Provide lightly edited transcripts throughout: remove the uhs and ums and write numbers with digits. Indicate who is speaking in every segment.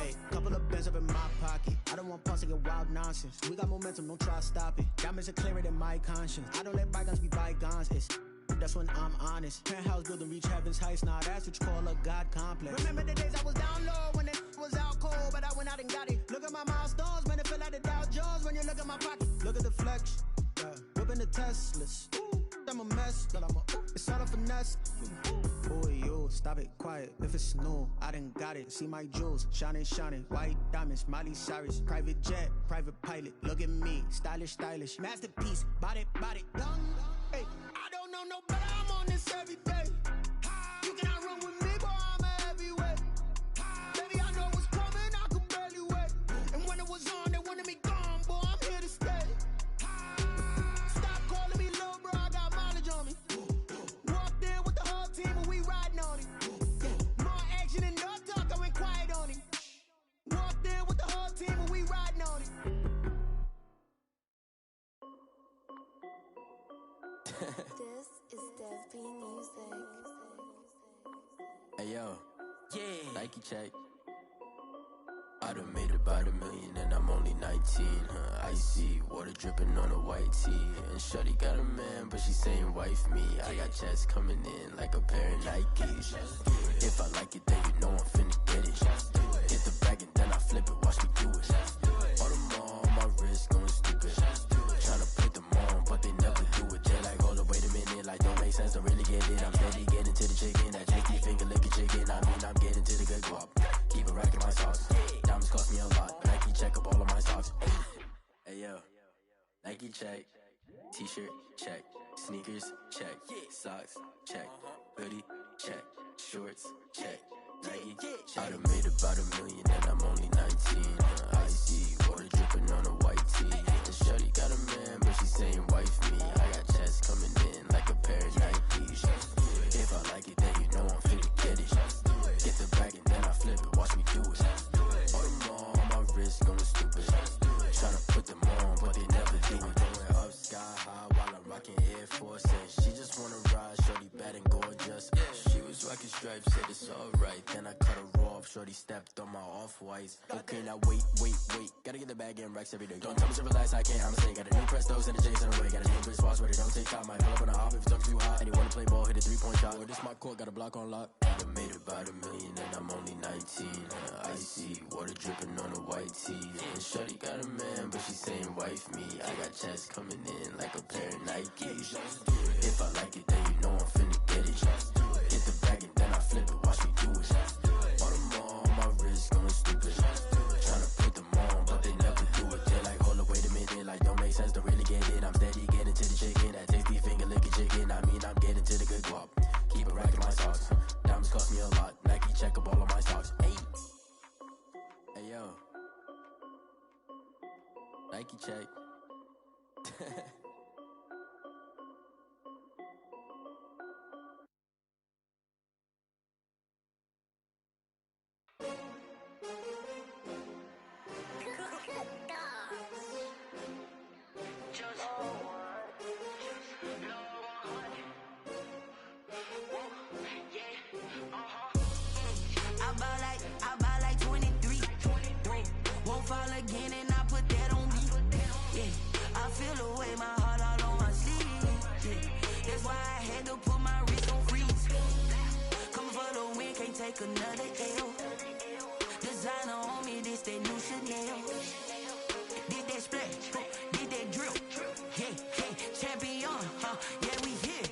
Speaker 1: Hey, couple of bands up in my pocket. I don't want pulse to get wild nonsense. We got momentum, don't try to stop it. Diamonds are clearer than my conscience. I don't let bygones be bygones. That's when I'm honest. Penthouse building reach heaven's heights. Now that's what you call a God complex. Remember the days I was down low when it was out cold, but I went out and got it. Look at my milestones, man, it feel like the Dow Jones when you look at my pocket. Look at the flex, yeah. Whipping the Teslas. I'm a mess, but it's all a finesse. Boy, you stop it, quiet. If it's new, I done got it. See my jewels, shining, shining. White diamonds, Miley Cyrus. Private jet, private pilot. Look at me, stylish, stylish. Masterpiece, body, young. Hey, I don't know no better. I'm on this every day. You cannot run with me, boy. I'm a heavyweight. Baby, I know what's coming. I could barely wait. And when it was on, they wanted me gone, boy. I'm here to stay. Stop calling me little bro. I got mileage on me. Walked in with the whole team and we riding on it. More action and no talk. I went quiet on it. Walked in with the whole team and we riding on it.
Speaker 2: This is Dev B Music.
Speaker 3: Hey yo, yeah, Nike check. I done made about $1 million and I'm only 19, icy, water dripping on a white tee. And shorty got a man, but she saying wife me. I got checks coming in like a pair of Nikes. If I like it, then you know I'm finna get it. Get the bag and then I flip it, watch me do it. All them on my wrist going stupid. Tryna put them on, but they never do it. They're like, hold up, wait a minute, like don't make sense, don't really get it. I'm steady getting to the chicken, that janky finger licking chicken. I mean, I'm getting to the good guap. Keep it racking my sauce. Diamonds cost me a lot, Nike check up all of my stocks. Hey yo, Nike check, t-shirt check, sneakers check, socks check, hoodie check, shorts check, Nike check. I done made about $1 million and I'm only 19. Icy, water dripping on a white tee. And shorty got a man, but she saying wife me. I got checks coming in like a pair of Nikes. If I like it, then you know I'm finna get it. Get the bag and then I flip it, watch me do it. All them on my wrist going stupid. Tryna put them on, but they never do it. Going up sky high while I'm rocking Air Force. And she just wanna ride, shorty bad and gorgeous. She was rocking stripes, said it's alright. Then I cut her off, shorty stepped on my off-whites. Okay, now wait. Gotta get the bag and racks every day. Don't tell me to relax, I can't, I'ma say. Got a new Prestos and a Jason away. Got a new bitch boss where they don't take time. Might pull up on a hop if it's too hot. And you wanna play ball, hit a 3-point shot. Or this my court, got a block on lock. I done made about $1 million and I'm only 19. Icy, water dripping on a white tee. And shorty got a man, but she saying wife me. I got checks coming in like a pair of Nikes. If I like it, then you know I'm finna get it. Get the bag and then I flip it, watch me do it. All them on my wrist going stupid. Tryna put them on, but they never do it. They're like, hold up, wait a minute, like don't make sense, don't really get it. I'm steady getting to the chicken, that tasty finger licking chicken. I mean, I'm getting to the good guap. Keep it racking my sauce. Diamonds cost me a lot. Nike check up all of my stocks. Hey yo, Nike check.
Speaker 4: I buy like 23. Won't fall again and I put that on me. Yeah, I feel the way, my heart all on my sleeve. Yeah, that's why I had to put my wrist on freeze. Coming for the win, can't take another L. Designer on me, this that new Chanel. Did that splash, did that drill. Yeah, champion, yeah, we here.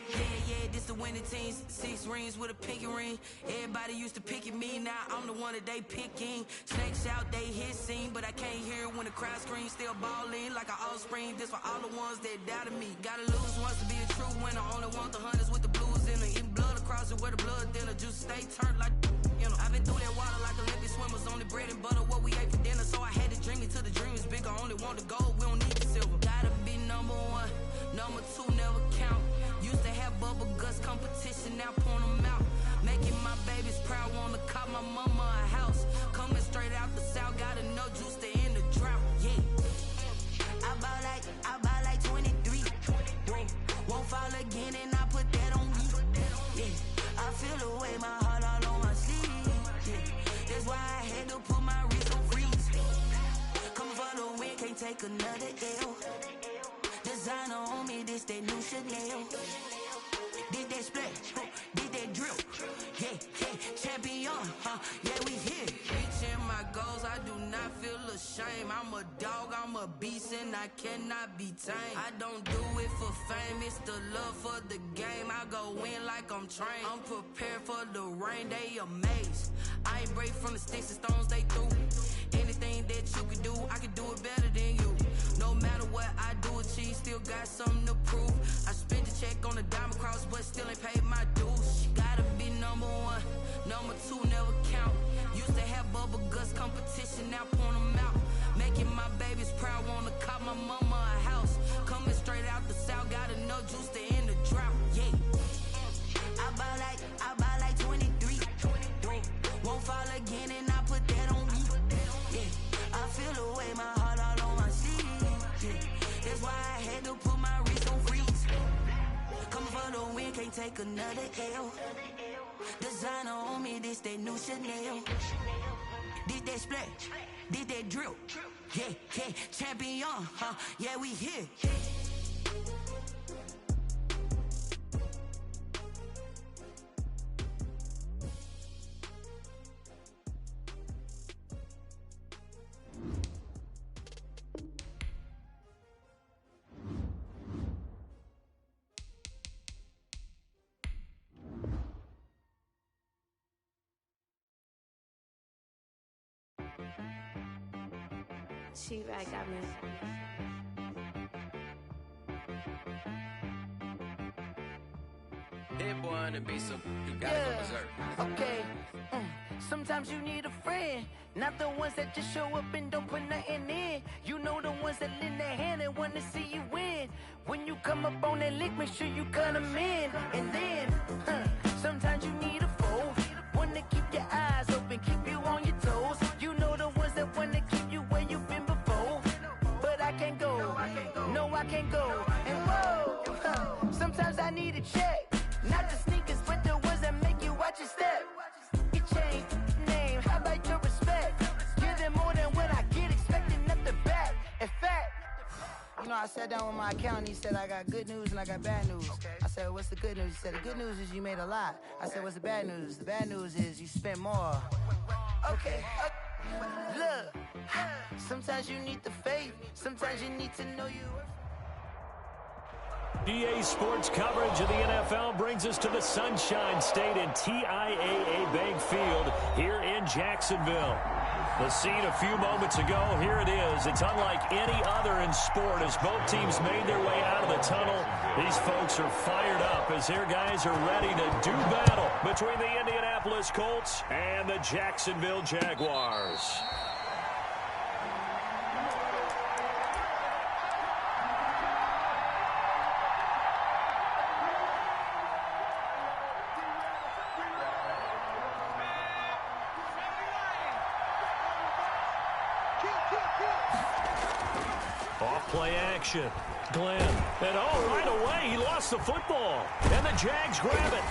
Speaker 4: Yeah, this the winning teams. 6 rings with a pinky ring. Everybody used to pick at me, now I'm the one that they picking. Snakes out, they hit scene, but I can't hear it when the crowd screams. Still balling like an offspring. This for all the ones that doubted me. Gotta lose once to be a true winner. Only want the hunters with the blues in it. Eating blood across it where the blood thinner. Juice stay turned like, you know. I've been through that water like Olympic swimmers. Only bread and butter, what we ate for dinner. So I had to dream it till the dream is bigger. Only want the gold, we don't need the silver. Gotta be number 1, number 2 never count. Used to have bubble guts competition, now point them out. Making my babies proud, wanna cop my mama a house. Coming straight out the south, gotta know juice to end the drought. Yeah, I buy like 23. Won't fall again and I put that on me. Yeah, I feel the way, my heart all on my sleeve. Yeah, that's why I had to put my wrist take another L. Designer on me, this that new Chanel. Did that splash, did that drill. Yeah, champion, yeah, we here. Reaching my goals, I do not feel ashamed. I'm a dog, I'm a beast, and I cannot be tamed. I don't do it for fame, it's the love for the game. I go in like I'm trained. I'm prepared for the rain, they amazed. I ain't break from the sticks and stones they threw. Anything that you can do, I can do it better than you. No matter what I do, achieve, still got something to prove. I spent the check on the diamond cross, but still ain't paid my dues. Gotta be number one, number two never count. Used to have bubble guts competition, now point them out. Making my babies proud, wanna cop my mama a house. Coming straight out the south, got enough juice to end the drought. Yeah, I buy like 23. Won't fall again, and I put that on me. Yeah, I feel the way, my heart all on my sleeve. Yeah, that's why I had to put my wrist on freeze. Coming for the win, can't take another L. Designer on me, this that new Chanel. Did that splash, did that drill. Yeah, champion, yeah, we here.
Speaker 2: She-Rag got me.
Speaker 3: Hit boy on the beat, so you gotta go berserk.
Speaker 5: Okay. Sometimes you need a friend, not the ones that just show up and don't put nothing in. You know the ones that lend their hand and want to see you win. When you come up on that lick, make sure you cut them in. And then, sometimes you need a foe, one to keep your eyes open, keep you on your toes. You know the ones that want to keep you where you've been before. But I can't go, no I can't go. And whoa, sometimes I need a check, not the sneakers, but the ones that make you watch your step. You change name, how about your respect? Give them more than what I get, expecting nothing back. In fact, you know, I sat down with my accountant, he said I got good news and I got bad news. I said, what's the good news? He said, the good news is you made a lot. I said, what's the bad news? The bad news is you spent more. Okay, look, sometimes you need the faith, sometimes you need to know you.
Speaker 6: EA Sports coverage of the NFL brings us to the Sunshine State and TIAA Bank Field here in Jacksonville. The scene a few moments ago, here it is. It's unlike any other in sport as both teams made their way out of the tunnel. These folks are fired up as their guys are ready to do battle between the Indianapolis Colts and the Jacksonville Jaguars. Off-play action. Glenn. And right away, he lost the football. And the Jags grab it.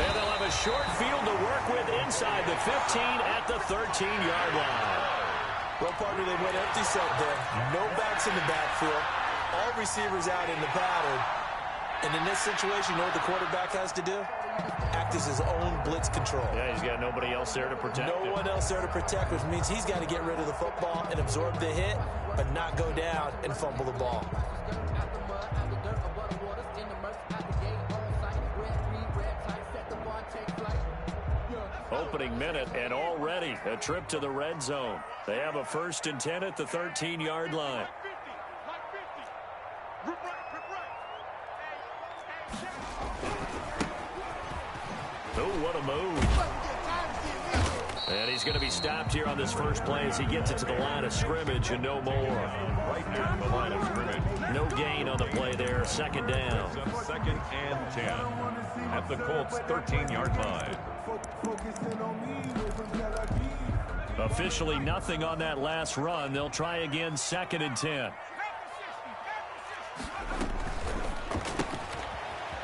Speaker 6: And they'll have a short field to work with inside the 15 at the 13-yard line.
Speaker 7: Well, partner, they went empty set there. No backs in the backfield. All receivers out in the pattern. And in this situation, you know what the quarterback has to do? Act as his own blitz control.
Speaker 6: Yeah, he's got nobody else there to protect him.
Speaker 7: No one else there to protect, which means he's got to get rid of the football and absorb the hit, but not go down and fumble the ball.
Speaker 6: Opening minute, and already a trip to the red zone. They have a 1st and 10 at the 13-yard line. Oh, what a move. And he's going to be stopped here on this first play as he gets it to the line of scrimmage and no more.
Speaker 8: Right at the line of scrimmage.
Speaker 6: No gain on the play there. 2nd down.
Speaker 8: It's 2nd and 10 at the Colts 13-yard line.
Speaker 6: Officially nothing on that last run. They'll try again 2nd and 10.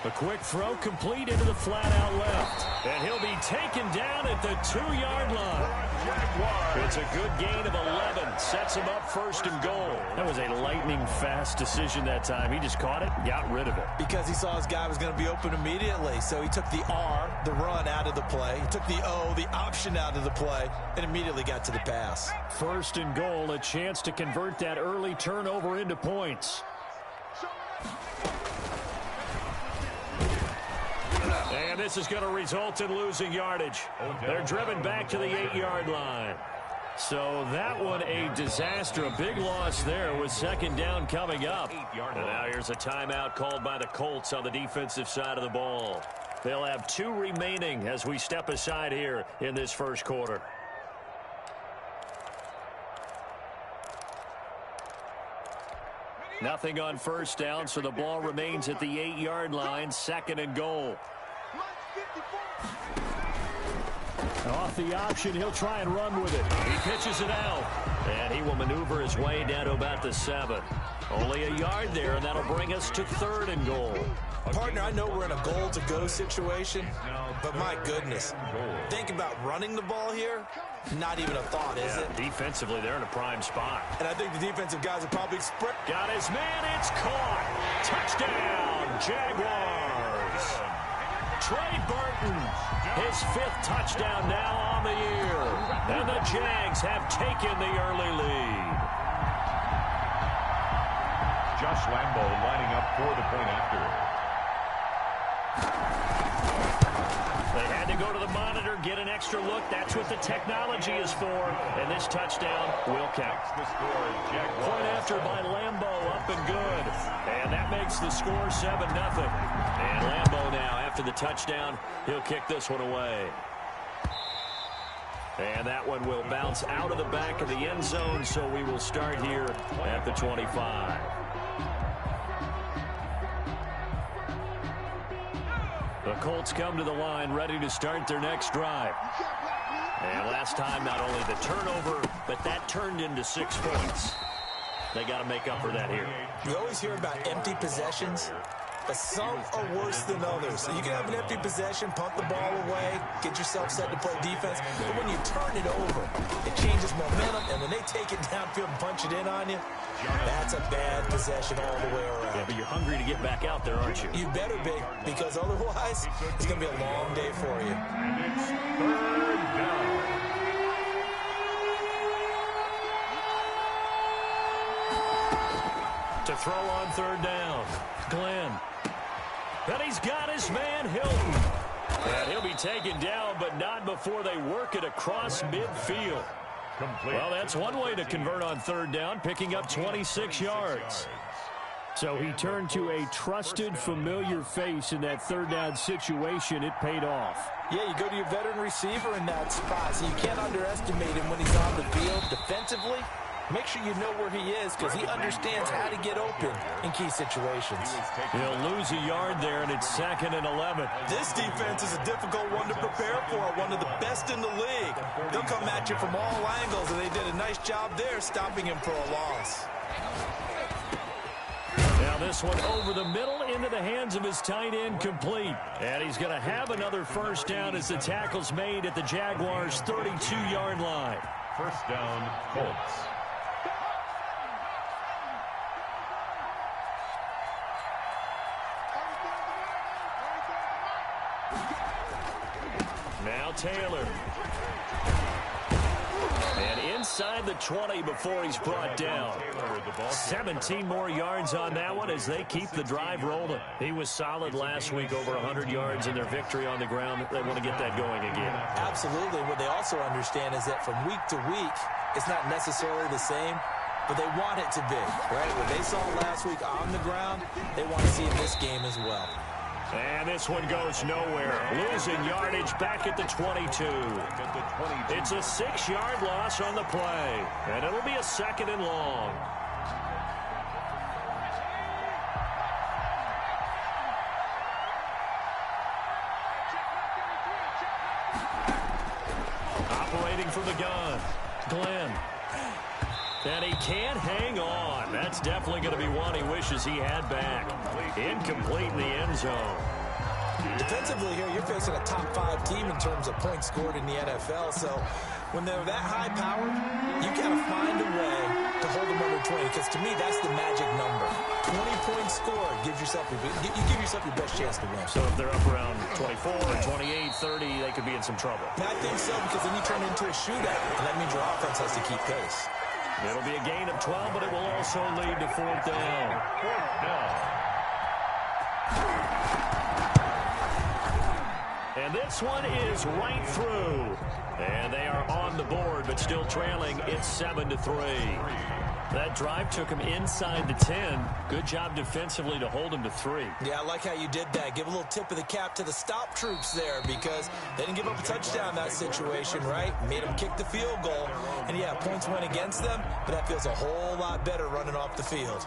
Speaker 6: A quick throw complete into the flat-out left. And he'll be taken down at the 2-yard line. It's a good gain of 11. Sets him up first and goal. That was a lightning-fast decision that time. He just caught it and got rid of it.
Speaker 7: Because he saw his guy was going to be open immediately. So he took the R, the run, out of the play. He took the O, the option, out of the play, and immediately got to the pass.
Speaker 6: First and goal, a chance to convert that early turnover into points. And this is going to result in losing yardage. They're driven back to the 8-yard line. So that one a disaster. A big loss there with second down coming up. And now here's a timeout called by the Colts on the defensive side of the ball. They'll have 2 remaining as we step aside here in this first quarter. Nothing on first down, so the ball remains at the 8-yard line, second and goal. Off the option, he'll try and run with it. He pitches it out, and he will maneuver his way down to about the 7. Only a yard there, and that'll bring us to third and goal.
Speaker 7: Partner, I know we're in a goal-to-go situation, but my goodness, think about running the ball here. Not even a thought, is it?
Speaker 6: Defensively, they're in a prime spot.
Speaker 7: And I think the defensive guys are probably...
Speaker 6: Got his man, it's caught. Touchdown, Jaguars. Trey Burton, his 5th touchdown now on the year. And the Jags have taken the early lead.
Speaker 8: Josh Lambo lining up for the point after.
Speaker 6: They had to go to the monitor, get an extra look. That's what the technology is for. And this touchdown will count. Point after by Lambo, up and good. And that makes the score 7-0. And Lambo now, after the touchdown, he'll kick this one away. And that one will bounce out of the back of the end zone, so we will start here at the 25. The Colts come to the line ready to start their next drive. And last time, not only the turnover, but that turned into 6 points. They got to make up for that here.
Speaker 7: We always hear about empty possessions, but some are worse than others. So you can have an empty possession, punt the ball away, get yourself set to play defense. But when you turn it over, it changes momentum. And when they take it downfield and punch it in on you, that's a bad possession all the way around.
Speaker 6: Yeah, but you're hungry to get back out there, aren't you?
Speaker 7: You better be, because otherwise, it's going to be a long day for you.
Speaker 8: And it's third down.
Speaker 6: To throw on third down, Glenn. And he's got his man, Hilton. And he'll be taken down, but not before they work it across midfield. Well, that's one way to convert on third down, picking up 26 yards. So he turned to a trusted, familiar face in that third down situation. It paid off.
Speaker 7: Yeah, you go to your veteran receiver in that spot, so you can't underestimate him when he's on the field defensively. Make sure you know where he is, because he understands how to get open in key situations.
Speaker 6: He'll lose a yard there, and it's 2nd and 11.
Speaker 7: This defense is a difficult one to prepare for, one of the best in the league. They'll come at you from all angles, and they did a nice job there stopping him for a loss.
Speaker 6: Now this one over the middle into the hands of his tight end, complete. And he's going to have another first down as the tackle's made at the Jaguars' 32-yard line.
Speaker 8: First down, Colts.
Speaker 6: Now Taylor. And inside the 20 before he's brought down. 17 more yards on that one as they keep the drive rolling. He was solid last week, over 100 yards in their victory on the ground. They want to get that going again.
Speaker 7: Absolutely. What they also understand is that from week to week, it's not necessarily the same, but they want it to be, right? What they saw last week on the ground, they want to see in this game as well.
Speaker 6: And this one goes nowhere. Losing yardage back at the 22. It's a 6-yard loss on the play. And it'll be a 2nd and long. Operating from the gun, Glenn. And he can't hang on. That's definitely going to be one he wishes he had back. Incomplete in the end zone.
Speaker 7: Defensively here, you're facing a top 5 team in terms of points scored in the NFL. So when they're that high-powered, you got to find a way to hold them under 20. Because to me, that's the magic number. 20 points scored gives yourself you give yourself your best chance to win.
Speaker 6: So if they're up around 24 or 28, 30, they could be in some trouble.
Speaker 7: I think so, because then you turn it into a shootout, and that means your offense has to keep pace.
Speaker 6: It'll be a gain of 12, but it will also lead to 4th down. 4th down. And this one is right through. And they are on the board, but still trailing. It's 7-3. That drive took him inside the 10. Good job defensively to hold him to 3.
Speaker 7: Yeah, I like how you did that. Give a little tip of the cap to the stop troops there, because they didn't give up a touchdown in that situation, right? Made them kick the field goal. And, yeah, points went against them, but that feels a whole lot better running off the field.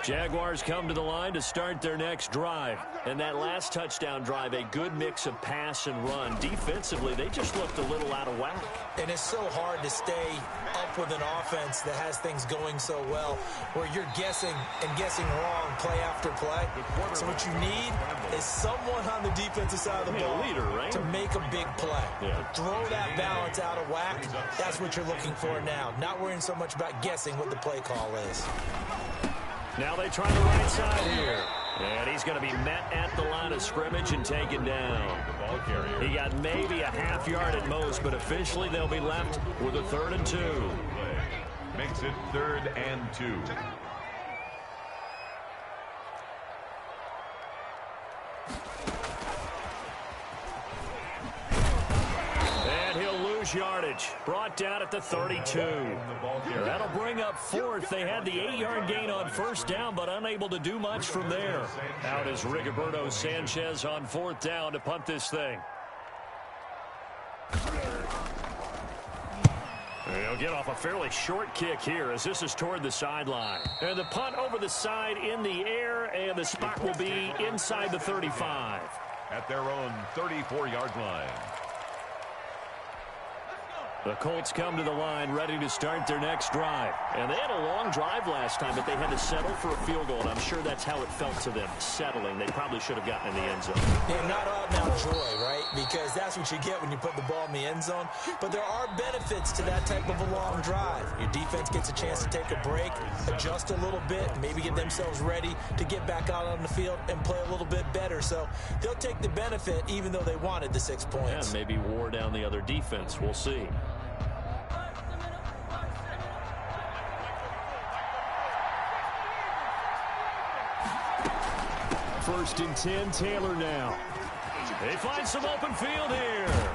Speaker 6: Jaguars come to the line to start their next drive. And that last touchdown drive, a good mix of pass and run. Defensively, they just looked a little out of whack.
Speaker 7: And it's so hard to stay up with an offense that has things going so well, where you're guessing and guessing wrong play after play. So what you need is someone on the defensive side of the ball
Speaker 6: leader, right?
Speaker 7: to make a big play.
Speaker 6: Yeah.
Speaker 7: Throw that balance out of whack. That's what you're looking for now. Not worrying so much about guessing what the play call is.
Speaker 6: Now they try the right side here. And he's going to be met at the line of scrimmage and taken down. He got maybe a half yard at most, but officially they'll be left with a 3rd and 2.
Speaker 8: Makes it 3rd and 2.
Speaker 6: And he'll lose yardage. Brought down at the 32. That'll bring up 4th. They had the 8-yard gain on 1st down, but unable to do much from there. Out is Rigoberto Sanchez on 4th down to punt this thing. He'll get off a fairly short kick here as this is toward the sideline. And the punt over the side in the air, and the spot will be inside the 35.
Speaker 8: At their own 34-yard line.
Speaker 6: The Colts come to the line ready to start their next drive. And they had a long drive last time, but they had to settle for a field goal, and I'm sure that's how it felt to them, settling. They probably should have gotten in the end zone.
Speaker 7: Yeah, not out-and-out joy, right? Because that's what you get when you put the ball in the end zone. But there are benefits to that type of a long drive. Your defense gets a chance to take a break, adjust a little bit, maybe get themselves ready to get back out on the field and play a little bit better. So they'll take the benefit even though they wanted the 6 points.
Speaker 6: Yeah, maybe wore down the other defense. We'll see. First and 10, Taylor now. They find some open field here.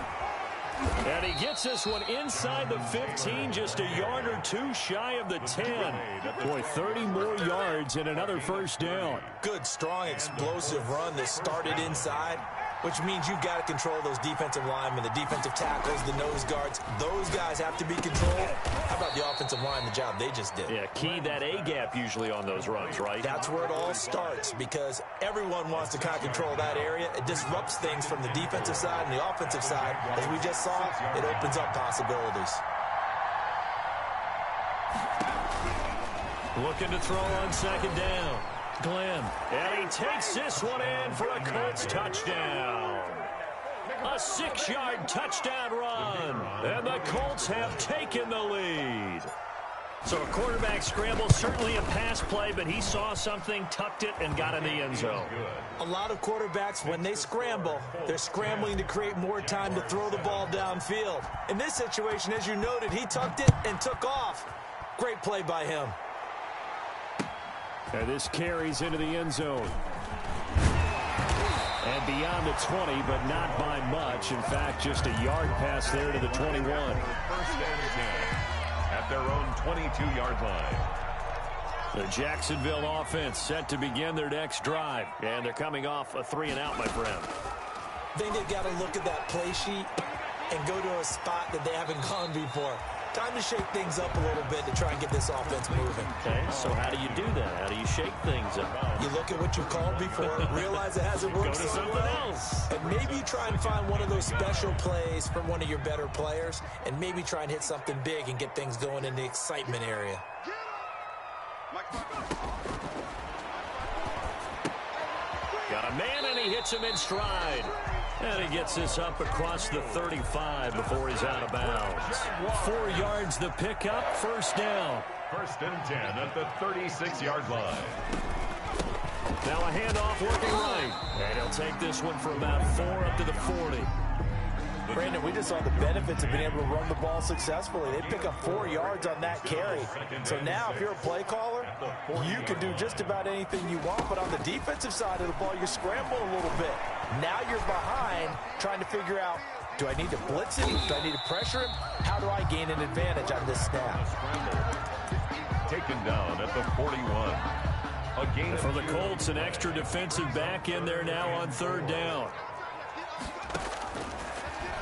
Speaker 6: And he gets this one inside the 15, just a yard or two shy of the 10. Boy, 30 more yards and another 1st down.
Speaker 7: Good, strong, explosive run that started inside, which means you've got to control those defensive linemen, the defensive tackles, the nose guards. Those guys have to be controlled. How about the offensive line, the job they just did?
Speaker 6: Yeah, key that A-gap usually on those runs, right?
Speaker 7: That's where it all starts, because everyone wants to kind of control that area. It disrupts things from the defensive side and the offensive side. As we just saw, it opens up possibilities.
Speaker 6: Looking to throw on 2nd down. Glenn. And he takes this one in for a Colts touchdown. A 6-yard touchdown run. And the Colts have taken the lead. So a quarterback scramble, certainly a pass play, but he saw something, tucked it, and got in the end zone.
Speaker 7: A lot of quarterbacks, when they scramble, they're scrambling to create more time to throw the ball downfield. In this situation, as you noted, he tucked it and took off. Great play by him.
Speaker 6: And this carries into the end zone. And beyond the 20, but not by much. In fact, just a yard pass there to the 21.
Speaker 8: 1st and 10 at their own 22-yard line.
Speaker 6: The Jacksonville offense set to begin their next drive. And they're coming off a 3-and-out, my friend.
Speaker 7: I think they've got to look at that play sheet and go to a spot that they haven't gone before. Time to shake things up a little bit to try and get this offense moving.
Speaker 6: Okay, so how do you do that? How do you shake things up?
Speaker 7: You look at what you called before, realize it hasn't worked
Speaker 6: Go to something else.
Speaker 7: and maybe you try and find one of those special plays from one of your better players, and maybe try and hit something big and get things going in the excitement area.
Speaker 6: Got a man, and he hits him in stride. And he gets this up across the 35 before he's out of bounds. 4 yards the pickup, first down.
Speaker 8: 1st and 10 at the 36-yard line.
Speaker 6: Now a handoff working right. And he'll take this one for about 4 up to the 40.
Speaker 7: Brandon, we just saw the benefits of being able to run the ball successfully. They pick up 4 yards on that carry. So now if you're a play caller, you can do just about anything you want. But on the defensive side of the ball, you're scrambling a little bit. Now you're behind trying to figure out, do I need to blitz him? Do I need to pressure him? How do I gain an advantage on this snap?
Speaker 8: Taken down at the 41. A gain
Speaker 6: For the Colts, an extra defensive back in there now on 3rd down.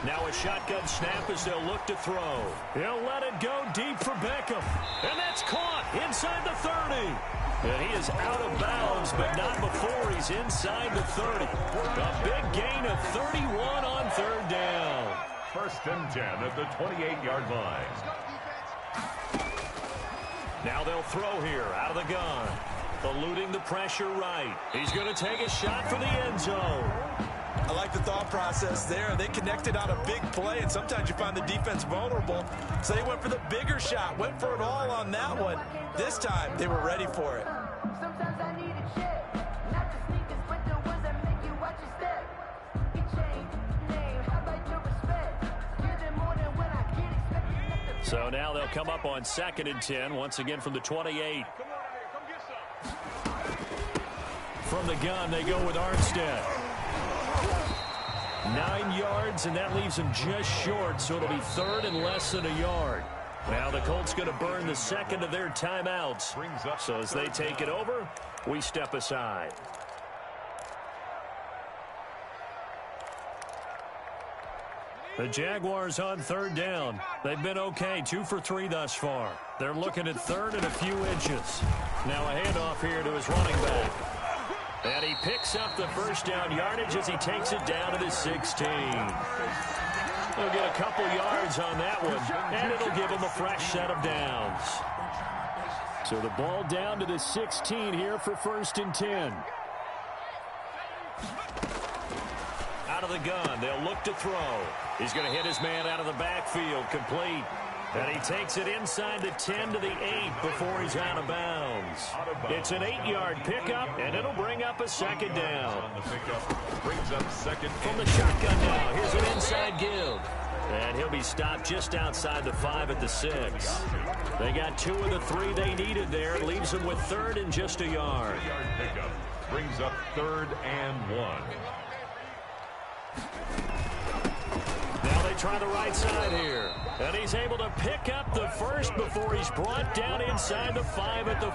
Speaker 6: Now a shotgun snap as they'll look to throw. He'll let it go deep for Beckham. And that's caught inside the 30. And he is out of bounds, but not before he's inside the 30. A big gain of 31 on 3rd down.
Speaker 8: 1st and 10 at the 28-yard line.
Speaker 6: Now they'll throw here out of the gun. Eluding the pressure right. He's going to take a shot for the end zone.
Speaker 7: I like the thought process there. They connected on a big play, and sometimes you find the defense vulnerable. So they went for the bigger shot, went for it all on that one. This time, they were ready for it.
Speaker 5: Sometimes I need a check, not the sneakers, but the ones that make you watch your step. You change name, how about your respect? Give them more than when I get expected.
Speaker 6: So now they'll come up on 2nd and 10, once again from the 28. From the gun, they go with Armstead. 9 yards, and that leaves him just short, so it'll be 3rd and less than a yard. Now the Colts going to burn the second of their timeouts. So as they take it over, we step aside. The Jaguars on 3rd down. They've been okay, 2 for 3 thus far. They're looking at 3rd and a few inches. Now a handoff here to his running back. And he picks up the first down yardage as he takes it down to the 16. He'll get a couple yards on that one, and it'll give him a fresh set of downs. So the ball down to the 16 here for 1st and 10. Out of the gun, they'll look to throw. He's going to hit his man out of the backfield, complete. And he takes it inside the 10 to the 8 before he's out of bounds. It's an 8-yard pickup, and it'll bring up a 2nd down.
Speaker 8: Brings up 2nd
Speaker 6: from the shotgun now. Here's an inside give. And he'll be stopped just outside the 5 at the 6. They got 2 of the 3 they needed there. It leaves them with 3rd and just a yard.
Speaker 8: Pickup brings up 3rd and 1.
Speaker 6: Now they try the right side here. And he's able to pick up the first before he's brought down inside the 5 at the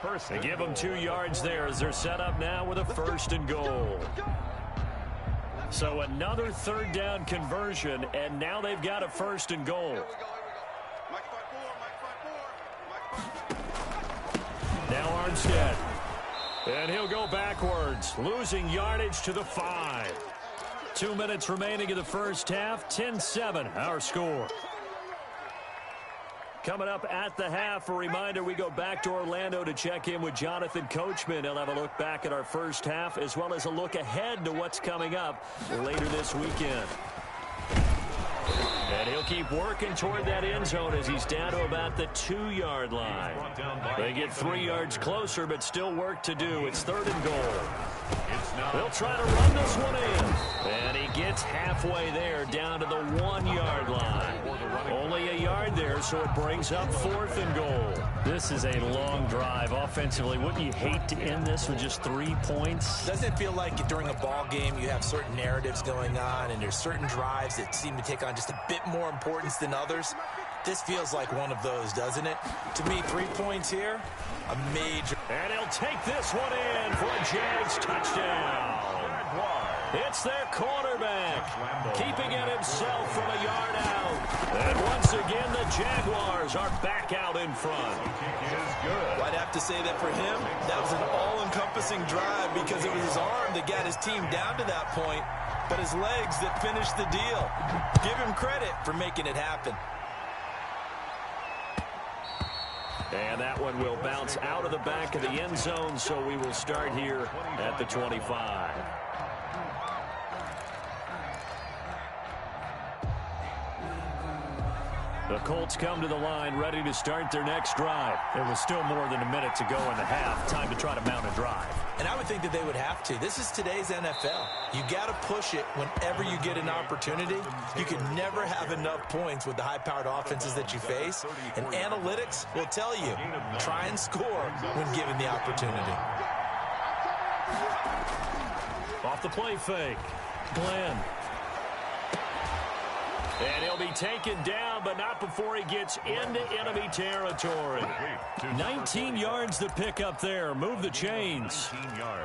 Speaker 6: 4. They give him 2 yards there as they're set up now with a 1st and goal. So another 3rd down conversion, and now they've got a 1st and goal. Now Armstead. And he'll go backwards, losing yardage to the 5. 2 minutes remaining in the first half, 10-7 our score. Coming up at the half, a reminder, we go back to Orlando to check in with Jonathan Coachman. He'll have a look back at our first half as well as a look ahead to what's coming up later this weekend. And he'll keep working toward that end zone as he's down to about the 2-yard line. They get 3 yards closer, but still work to do. It's 3rd and goal. They'll try to run this one in. And he gets halfway there down to the 1-yard line. Only a yard there, so it brings up 4th and goal. This is a long drive offensively. Wouldn't you hate to end this with just 3 points?
Speaker 7: Doesn't it feel like during a ball game you have certain narratives going on and there's certain drives that seem to take on just a bit more importance than others? This feels like one of those, doesn't it? To me, 3 points here, a major.
Speaker 6: And he'll take this one in for a Jags touchdown. It's their quarterback, keeping it himself from a yard out. And once again, the Jaguars are back out in front.
Speaker 7: Well, I'd have to say that for him, that was an all-encompassing drive because it was his arm that got his team down to that point, but his legs that finished the deal. Give him credit for making it happen.
Speaker 6: And that one will bounce out of the back of the end zone, so we will start here at the 25. The Colts come to the line ready to start their next drive. There was still more than a minute to go in the half. Time to try to mount a drive.
Speaker 7: And I would think that they would have to. This is today's NFL. You got to push it whenever you get an opportunity. You can never have enough points with the high-powered offenses that you face. And analytics will tell you, try and score when given the opportunity.
Speaker 6: Off the play fake. Glenn. And he'll be taken down, but not before he gets into enemy territory. 19 yards to pick up there. Move the chains.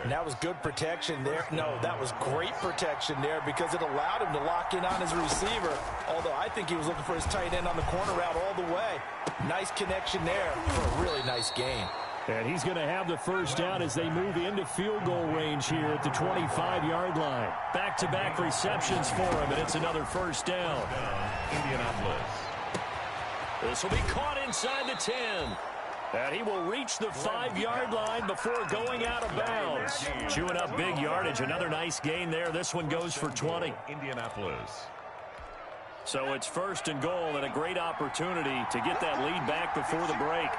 Speaker 7: And that was good protection there. No, that was great protection there because it allowed him to lock in on his receiver. Although I think he was looking for his tight end on the corner route all the way. Nice connection there for a really nice gain.
Speaker 6: And he's going to have the first down as they move into field goal range here at the 25-yard line. Back-to-back receptions for him, and it's another first down.
Speaker 8: Indianapolis.
Speaker 6: This will be caught inside the 10. And he will reach the 5-yard line before going out of bounds. Chewing up big yardage. Another nice gain there. This one goes for 20.
Speaker 8: Indianapolis.
Speaker 6: So it's first and goal and a great opportunity to get that lead back before the break.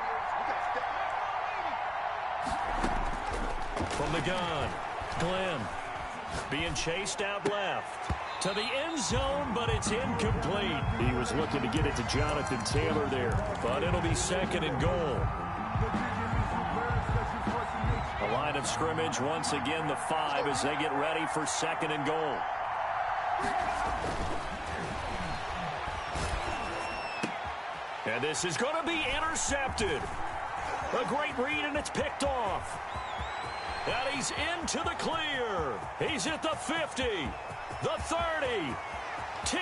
Speaker 6: From the gun, Glenn being chased out left to the end zone, but it's incomplete. He was looking to get it to Jonathan Taylor there, but it'll be second and goal. The line of scrimmage, once again, the 5 as they get ready for second and goal. And this is going to be intercepted. A great read, and it's picked off. And he's into the clear. He's at the 50, the 30, 10.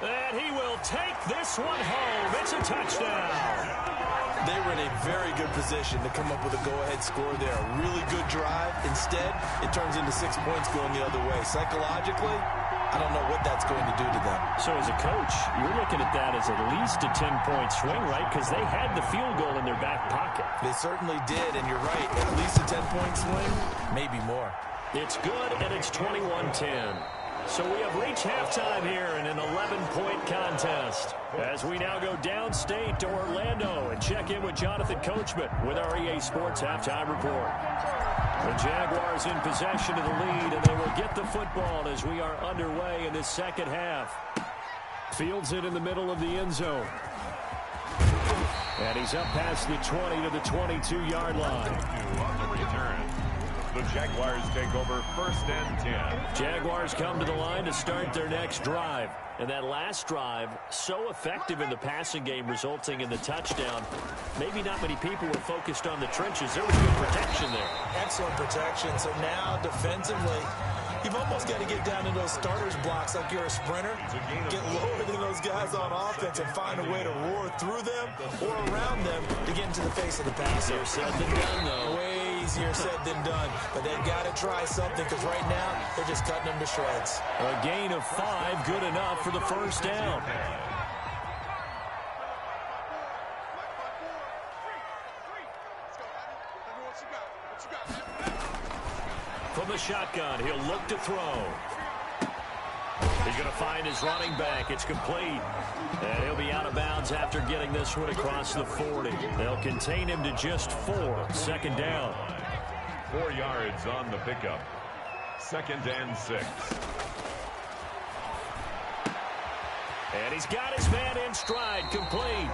Speaker 6: And he will take this one home. It's a touchdown.
Speaker 7: They were in a very good position to come up with a go-ahead score there. A really good drive. Instead, it turns into 6 points going the other way. Psychologically, I don't know what that's going to do to them.
Speaker 6: So as a coach, you're looking at that as at least a 10-point swing, right? Because they had the field goal in their back pocket.
Speaker 7: They certainly did, and you're right. At least a 10-point swing, maybe more.
Speaker 6: It's good, and it's 21-10. So we have reached halftime here in an 11-point contest as we now go downstate to Orlando and check in with Jonathan Coachman with our EA Sports Halftime Report. The Jaguars in possession of the lead, and they will get the football as we are underway in this second half. Fields it in the middle of the end zone. And he's up past the 20 to the 22-yard line.
Speaker 8: On the return. The Jaguars take over first and 10.
Speaker 6: Jaguars come to the line to start their next drive. And that last drive, so effective in the passing game, resulting in the touchdown. Maybe not many people were focused on the trenches. There was good protection there.
Speaker 7: Excellent protection. So now, defensively, you've almost got to get down into those starters blocks like you're a sprinter. Get lower than those guys on offense and find a way to roar through them or around them to get into the face of the passer.
Speaker 6: Easier said than done, though.
Speaker 7: Way easier said than done. But they've got to try something because right now they're just cutting them to shreds.
Speaker 6: A gain of 5, good enough for the first down. From the shotgun, he'll look to throw. He's going to find his running back. It's complete. And he'll be out of bounds after getting this one across the 40. They'll contain him to just 4. Second down.
Speaker 8: 4 yards on the pickup. Second and 6.
Speaker 6: And he's got his man in stride, complete.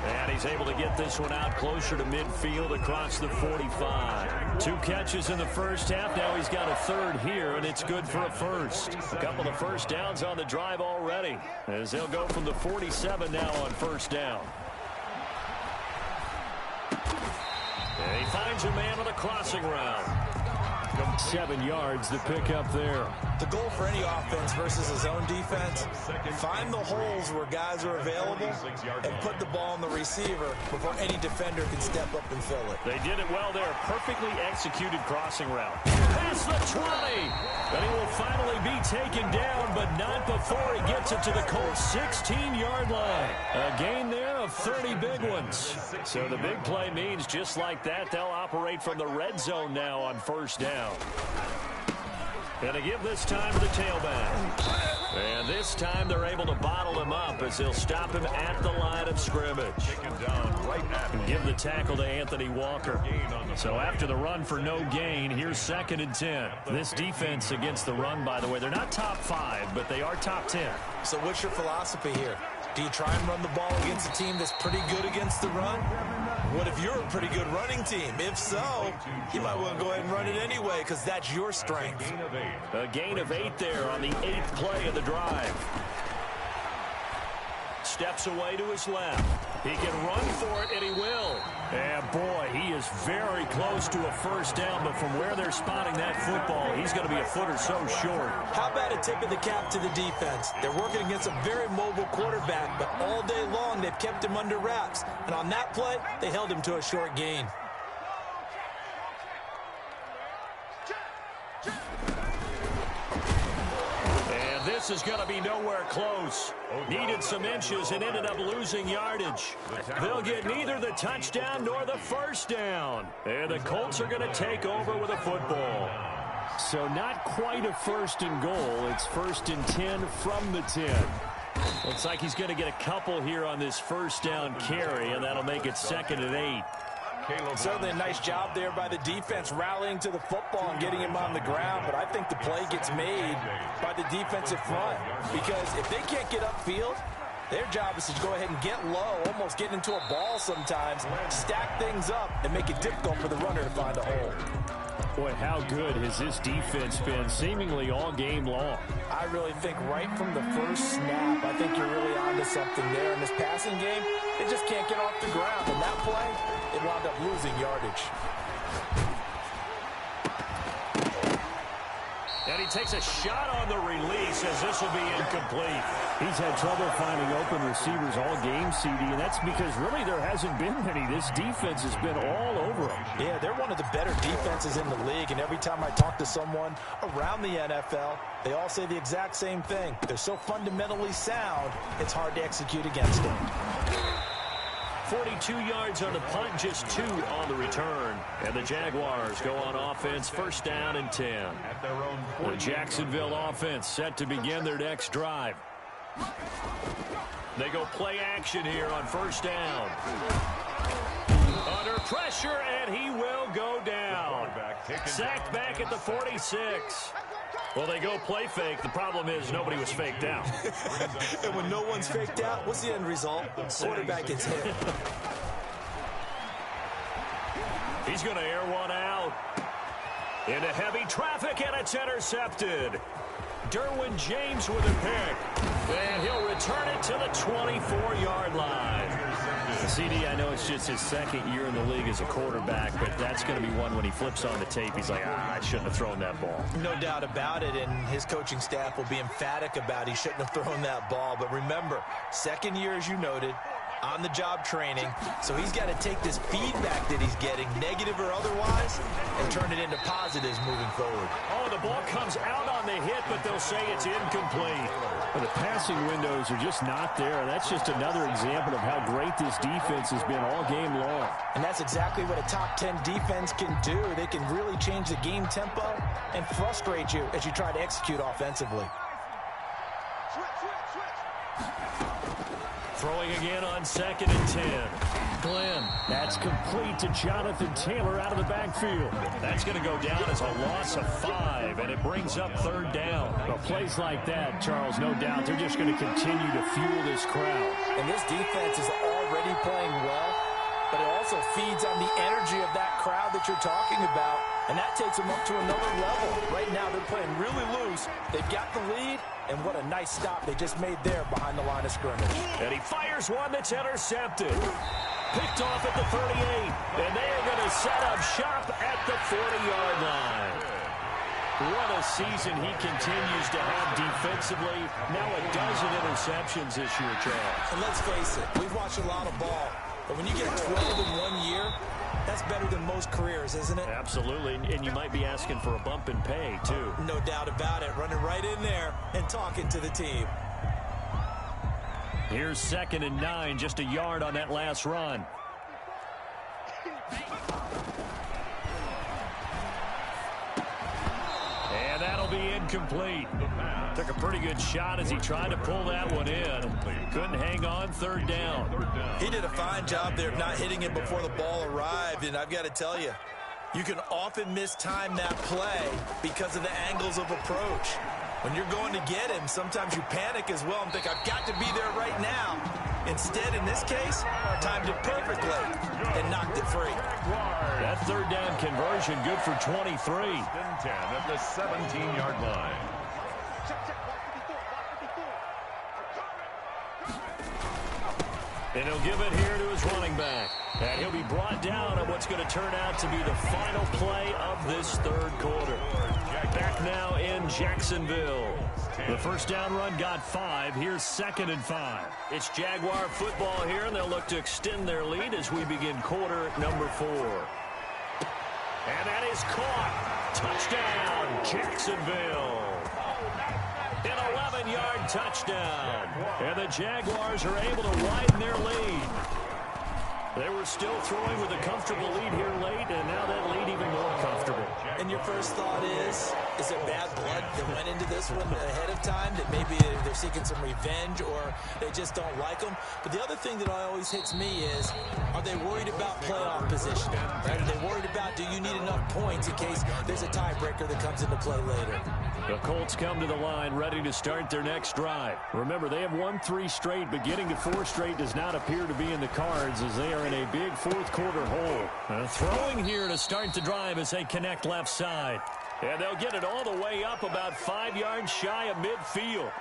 Speaker 6: And he's able to get this one out closer to midfield across the 45. 2 catches in the first half. Now he's got a third here, and it's good for a first. A couple of first downs on the drive already, as they'll go from the 47 now on first down. And he finds a man on the crossing route. 7 yards to pick up there.
Speaker 7: The goal for any offense versus his own defense, find the holes where guys are available and put the ball on the receiver before any defender can step up and fill it.
Speaker 6: They did it well there. Perfectly executed crossing route. Past the 20. And he will finally be taken down, but not before he gets it to the Colts' 16-yard line. A gain there of 30 big ones. So the big play means just like that, they'll operate from the red zone now on first down. And to give this time to the tailback. And this time they're able to bottle him up as they'll stop him at the line of scrimmage. And give the tackle to Anthony Walker. So after the run for no gain, here's 2nd and 10. This defense against the run, by the way, they're not top 5, but they are top 10.
Speaker 7: So what's your philosophy here? Do you try and run the ball against a team that's pretty good against the run? What if you're a pretty good running team? If so, you might want to go ahead and run it anyway because that's your strength.
Speaker 6: A gain of 8 there on the 8th play of the drive. Steps away to his left. He can run for it, and he will. And, boy, he is very close to a first down, but from where they're spotting that football, he's going to be a foot or so short.
Speaker 7: How about a tip of the cap to the defense? They're working against a very mobile quarterback, but all day long they've kept him under wraps. And on that play, they held him to a short gain.
Speaker 6: This is going to be nowhere close. Needed some inches and ended up losing yardage. They'll get neither the touchdown nor the first down. And the Colts are going to take over with a football. So not quite a 1st and goal. It's 1st and 10 from the 10. Looks like he's going to get a couple here on this first down carry, and that'll make it 2nd and 8.
Speaker 7: Certainly a nice job there by the defense rallying to the football and getting him on the ground, but I think the play gets made by the defensive front because if they can't get upfield, their job is to go ahead and get low, almost get into a ball sometimes, stack things up, and make it difficult for the runner to find a hole.
Speaker 6: Boy, how good has this defense been seemingly all game long?
Speaker 7: I really think right from the first snap, I think you're really onto something there. In this passing game, they just can't get off the ground. And that play, they wound up losing yardage.
Speaker 6: And he takes a shot on the release as this will be incomplete.
Speaker 9: He's had trouble finding open receivers all game, CD, and that's because really there hasn't been many. This defense has been all over them.
Speaker 7: Yeah, they're one of the better defenses in the league, and every time I talk to someone around the NFL, they all say the exact same thing. They're so fundamentally sound, it's hard to execute against them.
Speaker 6: 42 yards on the punt, just 2 on the return. And the Jaguars go on offense, 1st down and 10. The Jacksonville offense set to begin their next drive. They go play action here on 1st down. Under pressure, and he will go down. Sacked back at the 46. Well, they go play fake. The problem is nobody was faked out.
Speaker 7: And when no one's faked out, what's the end result? Quarterback gets hit.
Speaker 6: He's going to air one out. Into heavy traffic, and it's intercepted. Derwin James with a pick. And he'll return it to the 24-yard line.
Speaker 9: CD, I know it's just his 2nd year in the league as a quarterback, but that's going to be one when he flips on the tape. He's like, I shouldn't have thrown that ball.
Speaker 7: No doubt about it, and his coaching staff will be emphatic about he shouldn't have thrown that ball. But remember, 2nd year, as you noted, on-the-job training, so he's got to take this feedback that he's getting, negative or otherwise, and turn it into positives moving forward.
Speaker 6: Oh, the ball comes out on the hit, but they'll say it's incomplete.
Speaker 9: Well, the passing windows are just not there. That's just another example of how great this defense has been all game long.
Speaker 7: And that's exactly what a top 10 defense can do. They can really change the game tempo and frustrate you as you try to execute offensively.
Speaker 6: Throwing again on 2nd and 10. Glenn.
Speaker 9: That's complete to Jonathan Taylor out of the backfield.
Speaker 6: That's going to go down as a loss of 5, and it brings up 3rd down.
Speaker 9: Well, plays like that, Charles, no doubt, they're just going to continue to fuel this crowd.
Speaker 7: And this defense is already playing well, but it also feeds on the energy of that crowd that you're talking about, and that takes them up to another level. Right now, they're playing really loose. They've got the lead, and what a nice stop they just made there behind the line of scrimmage.
Speaker 6: And he fires one that's intercepted. Picked off at the 38, and they are going to set up shop at the 40-yard line. What a season he continues to have defensively. Now a dozen interceptions this year, Charles.
Speaker 7: And let's face it, we've watched a lot of ball. But when you get 12 in 1 year, that's better than most careers, isn't it?
Speaker 6: Absolutely, and you might be asking for a bump in pay, too.
Speaker 7: No doubt about it. Running right in there and talking to the team.
Speaker 6: Here's 2nd and 9, just a yard on that last run. And that'll be incomplete. Took a pretty good shot as he tried to pull that one in. Couldn't hang on, 3rd down.
Speaker 7: He did a fine job there of not hitting it before the ball arrived, and I've got to tell you, you can often mistime that play because of the angles of approach. When you're going to get him, sometimes you panic as well and think, I've got to be there right now. Instead, in this case, timed it perfectly and knocked it free.
Speaker 6: That 3rd down conversion, good for 23.
Speaker 8: 10 at the 17-yard line.
Speaker 6: And he'll give it here to his running back. And he'll be brought down on what's going to turn out to be the final play of this 3rd quarter. Back now in Jacksonville. The 1st down run got 5. Here's 2nd and 5. It's Jaguar football here, and they'll look to extend their lead as we begin quarter number 4. And that is caught. Touchdown, Jacksonville. An 11-yard touchdown. And the Jaguars are able to widen their lead. They were still throwing with a comfortable lead here late, and now that lead even more comfortable.
Speaker 7: And your first thought is there bad blood that went into this one ahead of time, that maybe they're seeking some revenge or they just don't like them? But the other thing that always hits me is, are they worried about playoff positioning? Right? Are they worried about, do you need enough points in case there's a tiebreaker that comes into play later?
Speaker 6: The Colts come to the line ready to start their next drive. Remember, they have won 3 straight, but getting to 4 straight does not appear to be in the cards as they are in a big 4th quarter hole. Throwing here to start the drive as they connect left side. And they'll get it all the way up about 5 yards shy of midfield.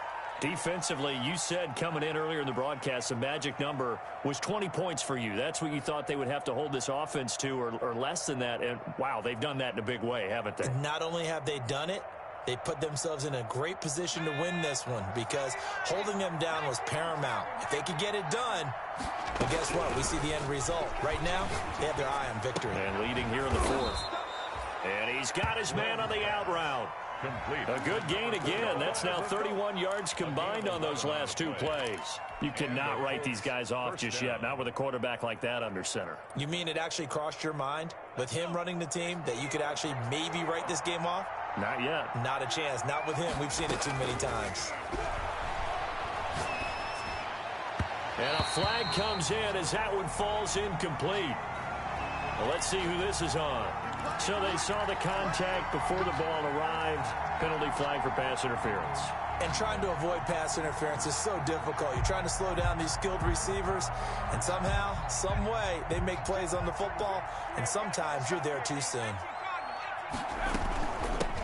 Speaker 6: Defensively, you said coming in earlier in the broadcast, the magic number was 20 points for you. That's what you thought they would have to hold this offense to, or less than that. And, wow, they've done that in a big way, haven't they?
Speaker 7: Not only have they done it, they put themselves in a great position to win this one because holding them down was paramount. If they could get it done, well, guess what? We see the end result. Right now, they have their eye on victory.
Speaker 6: And leading here in the 4th. And he's got his man on the out route.
Speaker 8: Complete.
Speaker 6: A good gain again. That's now 31 yards combined on those last 2 plays. You cannot write these guys off just yet, not with a quarterback like that under center.
Speaker 7: You mean it actually crossed your mind with him running the team that you could actually maybe write this game off?
Speaker 6: Not yet.
Speaker 7: Not a chance. Not with him. We've seen it too many times.
Speaker 6: And a flag comes in as that one falls incomplete. Well, let's see who this is on. So they saw the contact before the ball arrived. Penalty flag for pass interference.
Speaker 7: And trying to avoid pass interference is so difficult. You're trying to slow down these skilled receivers, and somehow, some way, they make plays on the football, and sometimes you're there too soon.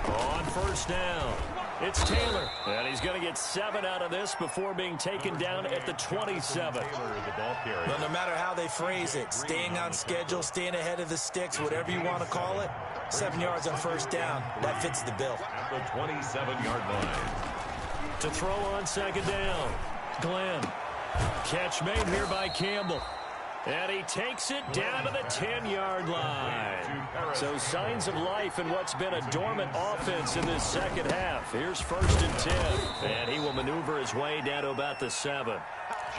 Speaker 6: On 1st down, it's Taylor. And he's going to get 7 out of this before being taken down at the 27.
Speaker 7: Well, no matter how they phrase it, staying on schedule, staying ahead of the sticks, whatever you want to call it, 7 yards on 1st down, that fits the bill.
Speaker 8: At the 27-yard line.
Speaker 6: To throw on 2nd down, Glenn. Catch made here by Campbell. And he takes it down to the 10-yard line. So signs of life in what's been a dormant offense in this 2nd half. Here's 1st and 10. And he will maneuver his way down to about the 7.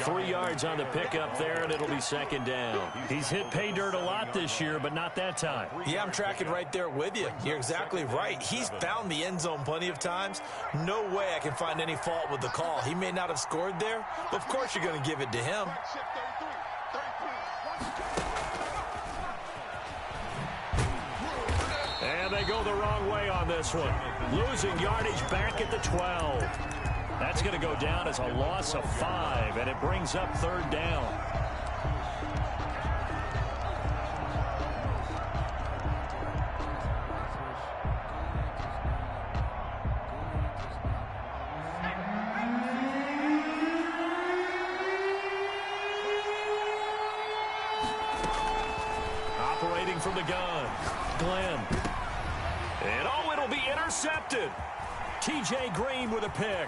Speaker 6: 3 yards on the pickup there, and it'll be 2nd down. He's hit pay dirt a lot this year, but not that time.
Speaker 7: Yeah, I'm tracking right there with you. You're exactly right. He's found the end zone plenty of times. No way I can find any fault with the call. He may not have scored there, but of course you're going to give it to him.
Speaker 6: And they go the wrong way on this one. Losing yardage back at the 12. That's going to go down as a loss of 5, and it brings up 3rd down. Operating from the gun, Glenn. And oh, it'll It'll be intercepted. T.J. Green with a pick.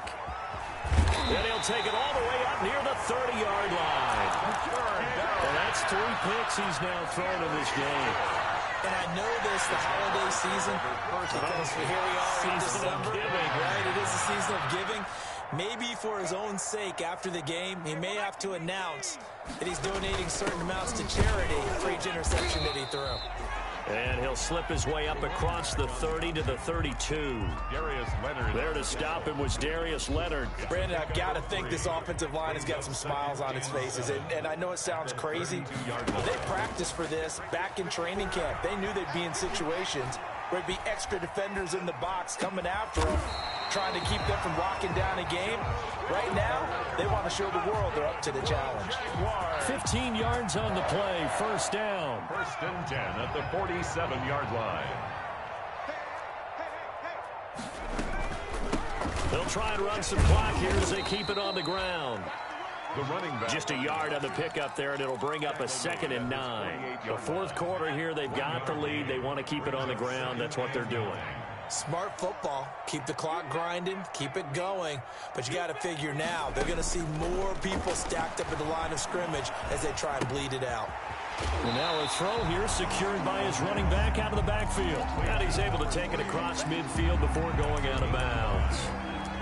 Speaker 6: And he'll take it all the way up near the 30-yard line. And that's 3 picks he's now thrown in this game.
Speaker 7: And I know this, the holiday season, because here we are in December, right? It is the season of giving. Maybe for his own sake, after the game, he may have to announce that he's donating certain amounts to charity for each interception that he threw.
Speaker 6: And he'll slip his way up across the 30 to the 32. Darius Leonard. There to stop him was Darius Leonard.
Speaker 7: Brandon, I've got to think this offensive line has got some smiles on its faces. And I know it sounds crazy. They practiced for this back in training camp. They knew they'd be in situations where there'd be extra defenders in the box coming after them, trying to keep them from locking down a game. Right now, they want to show the world they're up to the challenge.
Speaker 6: 15 yards on the play, first down.
Speaker 8: 1st and 10 at the 47-yard line.
Speaker 6: They'll try and run some clock here as they keep it on the ground.
Speaker 8: The running back.
Speaker 6: Just a yard on the pickup there, and it'll bring up a 2nd and 9. The 4th quarter here, they've got the lead. They want to keep it on the ground. That's what they're doing.
Speaker 7: Smart football. Keep the clock grinding, keep it going. But you got to figure now, they're going to see more people stacked up at the line of scrimmage as they try and bleed it out.
Speaker 6: And now a throw here secured by his running back out of the backfield. And he's able to take it across midfield before going out of bounds.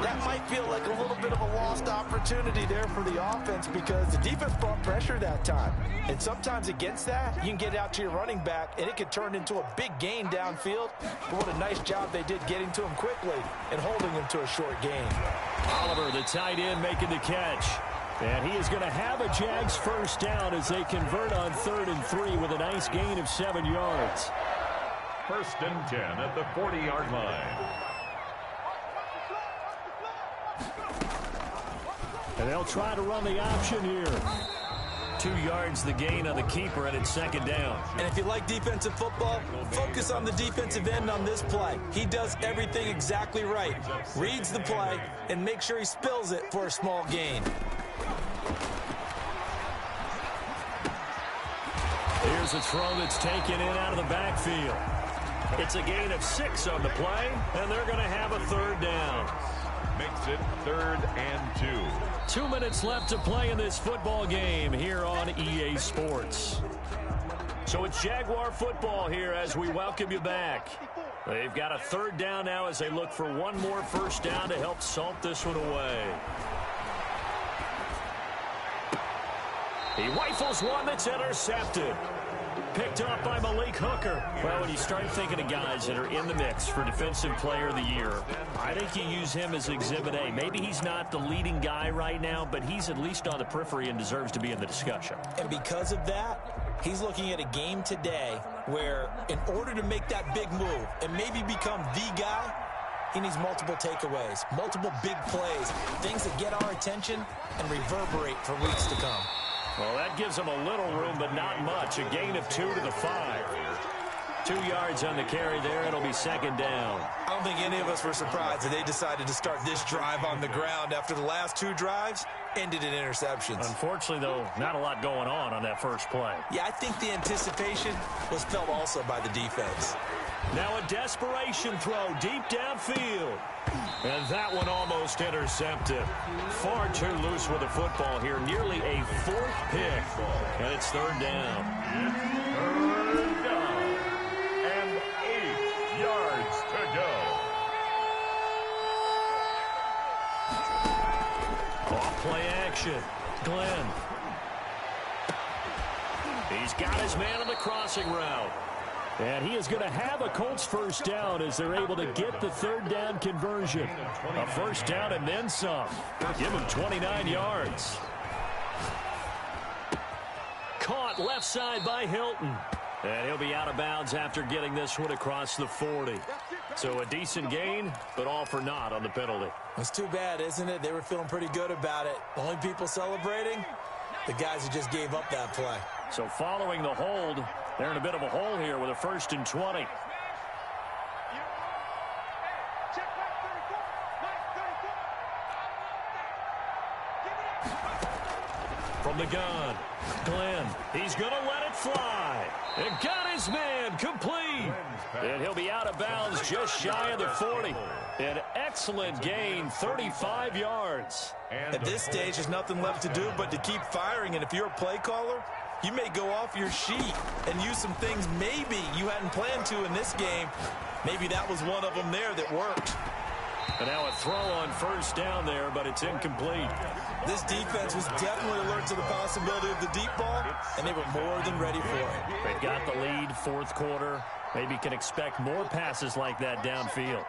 Speaker 7: That might feel like a little bit of a lost opportunity there for the offense because the defense brought pressure that time. And sometimes against that, you can get out to your running back, and it could turn into a big gain downfield. But what a nice job they did getting to him quickly and holding him to a short gain.
Speaker 6: Oliver, the tight end, making the catch. And he is going to have a Jags first down as they convert on 3rd and 3 with a nice gain of 7 yards.
Speaker 8: 1st and 10 at the 40-yard line.
Speaker 6: And they'll try to run the option here. 2 yards the gain on the keeper, and it's 2nd down.
Speaker 7: And if you like defensive football, focus on the defensive end on this play. He does everything exactly right. Reads the play and makes sure he spills it for a small gain.
Speaker 6: Here's a throw that's taken in out of the backfield. It's a gain of 6 on the play, and they're going to have a 3rd down.
Speaker 8: Makes it 3rd and 2.
Speaker 6: 2 minutes left to play in this football game here on EA Sports. So it's Jaguar football here as we welcome you back. They've got a 3rd down now as they look for one more first down to help salt this one away. He rifles one that's intercepted. Picked up by Malik Hooker. Well, when you start thinking of guys that are in the mix for Defensive Player of the Year, I think you use him as Exhibit A. Maybe he's not the leading guy right now, but he's at least on the periphery and deserves to be in the discussion.
Speaker 7: And because of that, he's looking at a game today where in order to make that big move and maybe become the guy, he needs multiple takeaways, multiple big plays, things that get our attention and reverberate for weeks to come.
Speaker 6: Well, that gives them a little room, but not much. A gain of 2 to the 5. 2 yards on the carry there. It'll be 2nd down.
Speaker 7: I don't think any of us were surprised that they decided to start this drive on the ground after the last 2 drives ended in interceptions.
Speaker 6: Unfortunately, though, not a lot going on that first play.
Speaker 7: Yeah, I think the anticipation was felt also by the defense.
Speaker 6: Now a desperation throw deep downfield. And that one almost intercepted. Far too loose with the football here. Nearly a 4th pick. And it's 3rd down.
Speaker 8: 3rd down. And 8 yards to go.
Speaker 6: Off play action. Glenn. He's got his man on the crossing route. And he is going to have a Colts first down as they're able to get the 3rd down conversion. A first down and then some. Give him 29 yards. Caught left side by Hilton. And he'll be out of bounds after getting this one across the 40. So a decent gain, but all for naught on the penalty.
Speaker 7: It's too bad, isn't it? They were feeling pretty good about it. The only people celebrating, the guys who just gave up that play.
Speaker 6: So following the hold, they're in a bit of a hole here with a 1st and 20. From the gun, Glenn, he's going to let it fly. And got his man complete. And he'll be out of bounds just shy of the 40. An excellent gain, 35 yards.
Speaker 7: At this stage, there's nothing left to do but to keep firing. And if you're a play caller, you may go off your sheet and use some things maybe you hadn't planned to in this game. Maybe that was one of them there that worked.
Speaker 6: And now a throw on first down there, but it's incomplete.
Speaker 7: This defense was definitely alert to the possibility of the deep ball, and they were more than ready for it.
Speaker 6: They've got the lead, fourth quarter. Maybe can expect more passes like that downfield.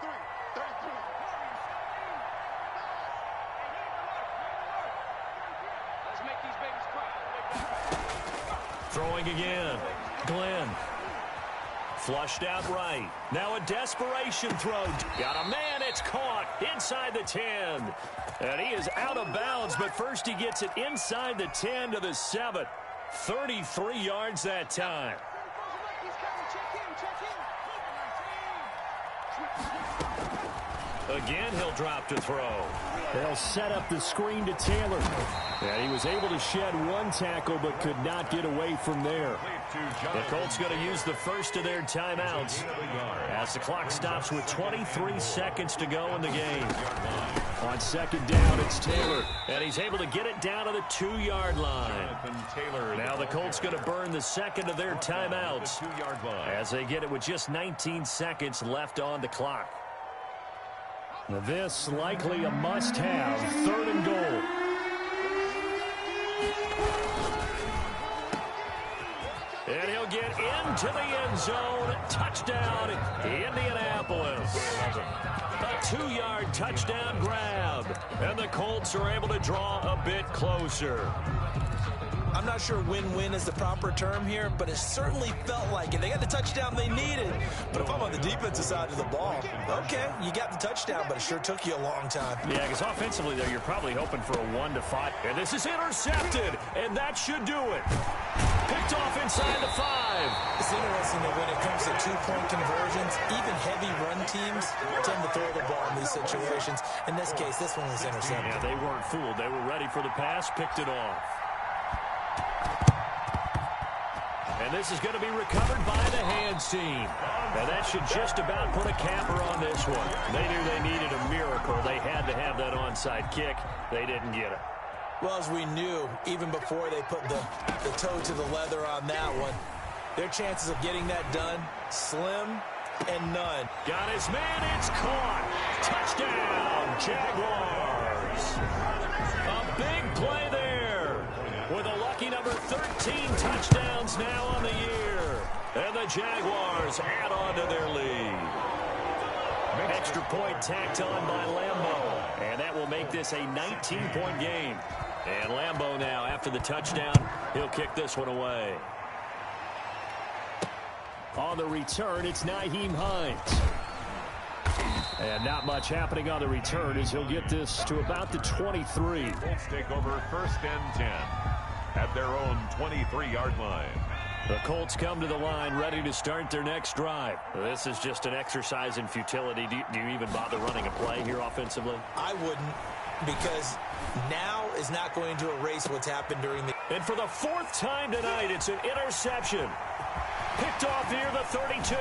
Speaker 6: Throwing again. Glenn. Flushed out right. Now a desperation throw. Got a man. It's caught inside the 10. And he is out of bounds, but first he gets it inside the 10 to the 7. 33 yards that time. Again, he'll drop to throw. They'll set up the screen to Taylor. And he was able to shed one tackle, but could not get away from there. The Colts going to use the first of their timeouts as the clock stops with 23 seconds to go in the game. On second down, it's Taylor, and he's able to get it down to the 2-yard line. Now the Colts going to burn the second of their timeouts as they get it with just 19 seconds left on the clock. Now this likely a must-have, 3rd and goal. And he'll get into the end zone. Touchdown, Indianapolis. A 2-yard touchdown grab. And the Colts are able to draw a bit closer.
Speaker 7: I'm not sure win-win is the proper term here, but it certainly felt like it. They got the touchdown they needed. But if I'm on the defensive side of the ball, okay, you got the touchdown, but it sure took you a long time.
Speaker 6: Yeah, because offensively, though, you're probably hoping for a 1-5. And this is intercepted, and that should do it. Picked off inside the 5.
Speaker 7: It's interesting that when it comes to two-point conversions, even heavy run teams tend to throw the ball in these situations. In this case, this one was intercepted.
Speaker 6: Yeah, they weren't fooled. They were ready for the pass, picked it off. And this is going to be recovered by the hands team. And that should just about put a capper on this one. They knew they needed a miracle. They had to have that onside kick. They didn't get it.
Speaker 7: Well, as we knew, even before they put the toe to the leather on that one, their chances of getting that done, slim and none.
Speaker 6: Got his man, it's caught. Touchdown, Jaguars. A big play there with a lucky number 13 touchdowns now on the year. And the Jaguars add on to their lead. Extra point tacked on by Lambeau. And that will make this a 19-point game. And Lambeau now, after the touchdown, he'll kick this one away. On the return, it's Nyheim Hines. And not much happening on the return as he'll get this to about the 23.
Speaker 8: Colts take over 1st and 10 at their own 23-yard line.
Speaker 6: The Colts come to the line ready to start their next drive. This is just an exercise in futility. Do you even bother running a play here offensively?
Speaker 7: I wouldn't, because now is not going to erase what's happened during the...
Speaker 6: And for the 4th time tonight, it's an interception. Picked off near the 32.